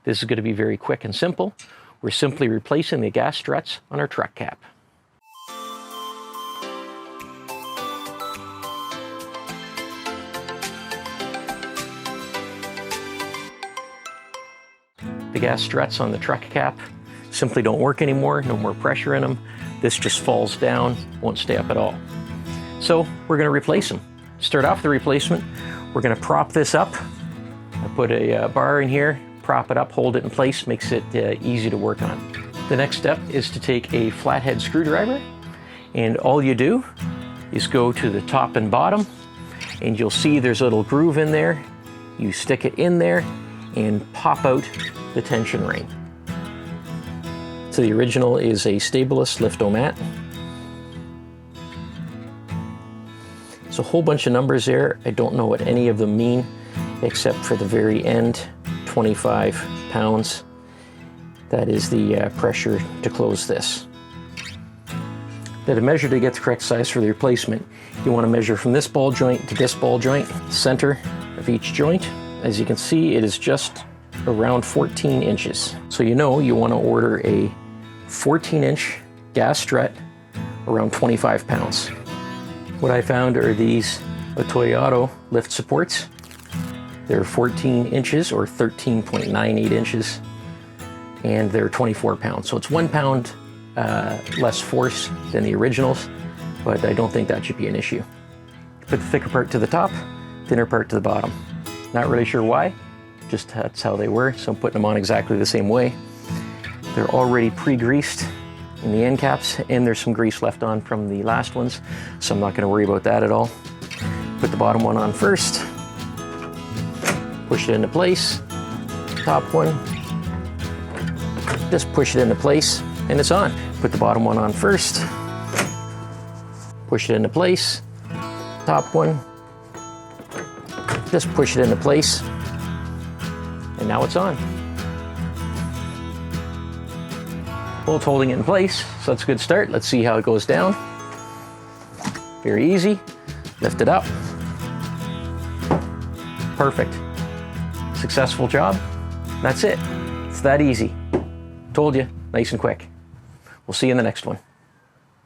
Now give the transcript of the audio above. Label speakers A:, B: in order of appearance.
A: This is going to be very quick and simple. We're simply replacing the gas struts on our truck cap. The gas struts on the truck cap simply don't work anymore, no more pressure in them. This just falls down, won't stay up at all. So we're going to replace them. Start off the replacement, we're going to prop this up. I put a bar in here, prop it up, hold it in place, makes it easy to work on. The next step is to take a flathead screwdriver, and all you do is go to the top and bottom, and you'll see there's a little groove in there. You stick it in there and pop out the tension ring. So the original is a Stabilis Lift-O-Mat. There's a whole bunch of numbers there. I don't know what any of them mean, except for the very end, 25 pounds. That is the pressure to close this. Now, to measure to get the correct size for the replacement, you want to measure from this ball joint to this ball joint, center of each joint. As you can see, it is just around 14 inches. So you know you want to order a 14-inch gas strut around 25 pounds. What I found are these Toyota lift supports. They're 14 inches or 13.98 inches, and they're 24 pounds. So it's 1 pound less force than the originals, but I don't think that should be an issue. Put the thicker part to the top, thinner part to the bottom. Not really sure why, just that's how they were, so I'm putting them on exactly the same way. They're already pre-greased in the end caps, and there's some grease left on from the last ones, so I'm not going to worry about that at all. Put the bottom one on first, push it into place, top one, just push it into place, and it's on. Put the bottom one on first, push it into place, top one, just push it into place, and now it's on. Bolt's holding it in place, so that's a good start. Let's see how it goes down. Very easy. Lift it up. Perfect. Successful job. That's it. It's that easy. Told you, nice and quick. We'll see you in the next one.